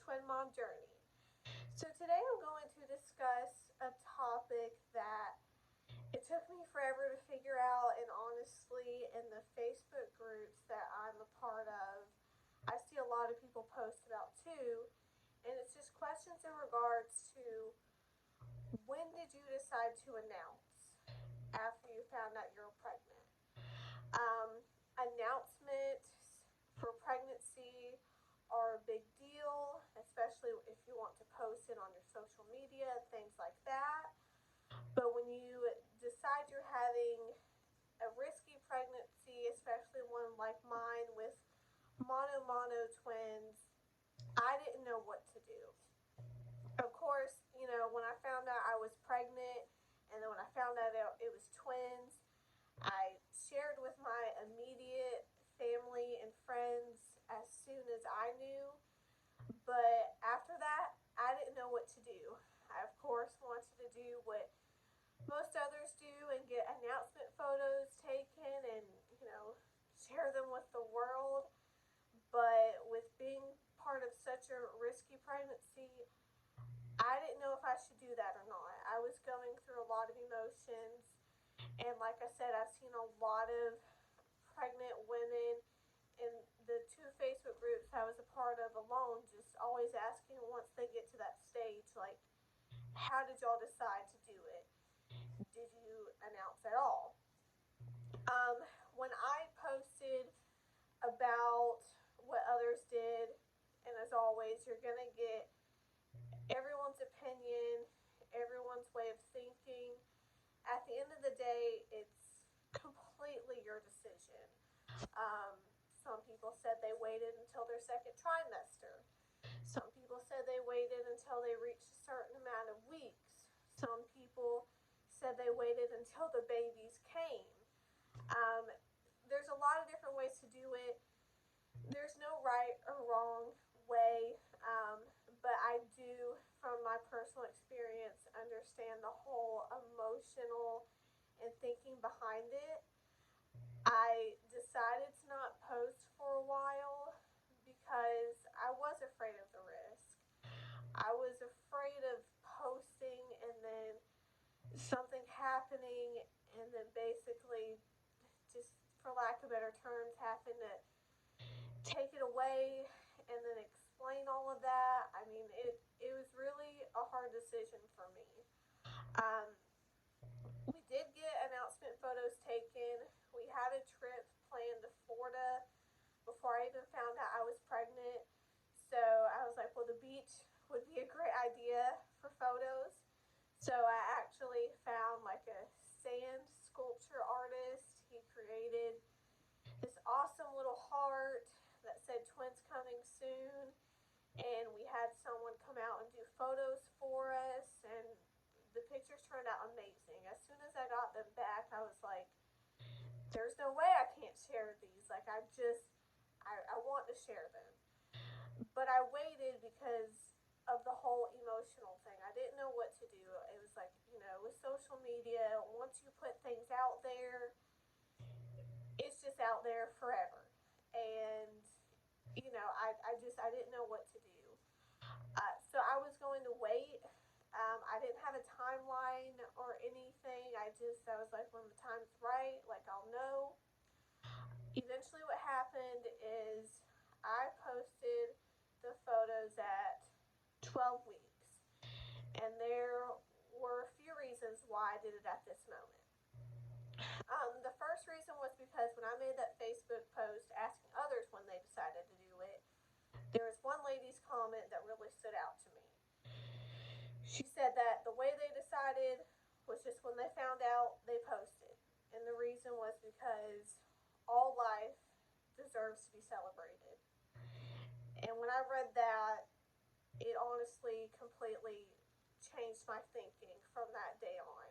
twin mom journey. So today I'm going to discuss a topic that it took me forever to figure out, and honestly, in the Facebook groups that I'm a part of, I see a lot of people post about too, and it's just questions in regards to when did you decide to announce after you found out you were pregnant? Um, Announcements for pregnancy are a big deal, especially if you want to post it on your social media, things like that. But when you decide you're having a risky pregnancy, especially one like mine with mono twins, I didn't know what to do. Of course, when I found out I was pregnant, and then when I found out it was twins, I shared with my immediate family and friends as soon as I knew. But after that, I didn't know what to do. I, of course, wanted to do what most others do and get announcement photos taken and, share them with the world. But with being part of such a risky pregnancy, I didn't know if I should do that or not. I was going through a lot of emotions. And like I said, I've seen a lot of pregnant women in the two Facebook groups I was a part of alone, just always asking once they get to that stage, like, how did y'all decide to do it? Did you announce at all? When I posted about what others did, and as always, you're going to get everyone's opinion, everyone's way of thinking. At the end of the day, it's completely your decision. Some people said they waited until their second trimester. Some people said they waited until they reached a certain amount of weeks. Some people said they waited until the babies came. Um, there's a lot of different ways to do it. There's no right or wrong way, but I do, from my personal experience, understand the whole emotional and thinking behind it. I decided to not post for a while because I was afraid of the risk. I was afraid of posting and then something happening, and then basically, just for lack of better terms, having to take it away and then explain all of that. I mean, it was really a hard decision for me. Um, we did get announcement photos taken. We had a trip planned to Florida before I even found out I was pregnant. So I was like, well, the beach would be a great idea for photos. So I actually found like a sand sculpture artist. He created this awesome little heart that said twins coming soon. And we had someone come out and do photos for us. And the pictures turned out amazing. As soon as I got them back, I was like, there's no way I can't share these. Like, I want to share them. But I waited because of the whole emotional thing. I didn't know what to do. It was like, with social media, once you put things out there, it's just out there forever. And, I didn't know what to do. So I was going to wait. I didn't have a timeline or anything. I was like, when the time's right, like, I'll know. Eventually, what happened is I posted the photos at 12 weeks. And there were a few reasons why I did it at this moment. The first reason was because when I made that Facebook post asking others when they decided to do it, there was one lady's comment that really stood out to me. She said that the way they decided was just when they found out, they posted. And the reason was because all life deserves to be celebrated. And when I read that, it honestly completely changed my thinking from that day on.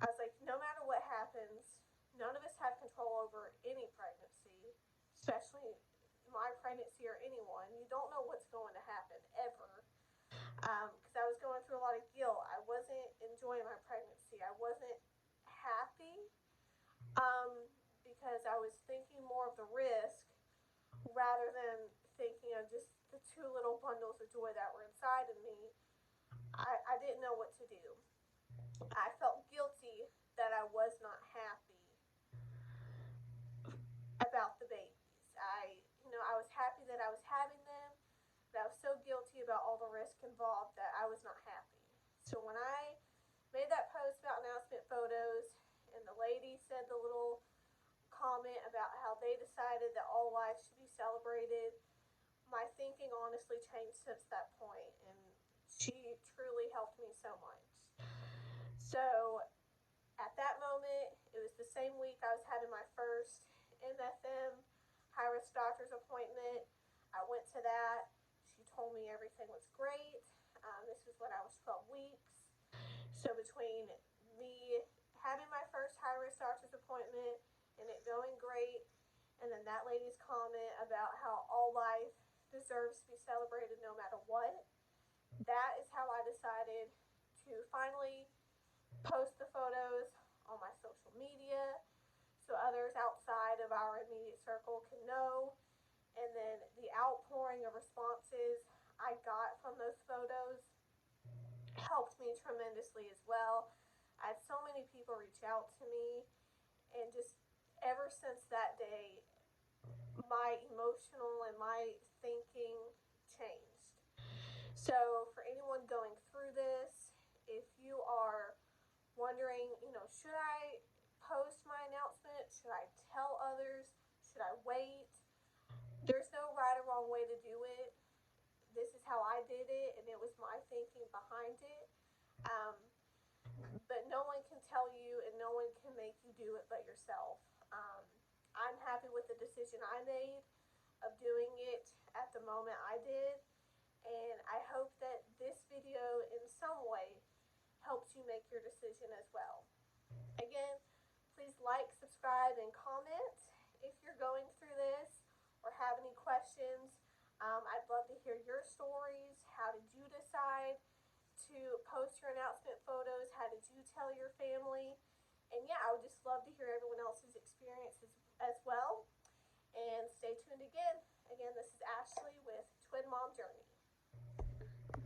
I was like, no matter what happens, none of us have control over any pregnancy, especially my pregnancy or anyone. You don't know what's going to happen ever. Because I was going through a lot of guilt. I wasn't enjoying my pregnancy. I wasn't happy because I was thinking more of the risk rather than thinking of just the two little bundles of joy that were inside of me, I didn't know what to do. I felt guilty that I was not happy about the babies. I was happy that I was having them, but I was so guilty about all the risk involved that I was not happy. So when I made that post about announcement photos, and the lady said the little comment about how they decided that all life should be celebrated, my thinking honestly changed since that point, and she truly helped me so much. So at that moment, it was the same week I was having my first MFM high risk doctor's appointment. I went to that. She told me everything was great. This was when I was 12 weeks. So between me having my first high risk doctor's appointment and it going great, and then that lady's comment about how all life deserves to be celebrated no matter what, that is how I decided to finally post the photos on my social media so others outside of our immediate circle can know. And then the outpouring of responses I got from those photos helped me tremendously as well. I had so many people reach out to me, and just ever since that day, my emotional and my thinking changed. So, for anyone going through this, if you are wondering, should I post my announcement? Should I tell others? Should I wait? There's no right or wrong way to do it. This is how I did it, and it was my thinking behind it. Um, but no one can tell you, and no one can make you do it but yourself. I'm happy with the decision I made of doing it at the moment I did, and I hope that this video in some way helps you make your decision as well. Again, please like, subscribe, and comment if you're going through this or have any questions. I'd love to hear your stories. How did you decide to post your announcement photos? How did you tell your family? And yeah, I would just love to hear everyone else's experiences as well. And stay tuned again. Again, this is Ashley with Twin Mom Journey.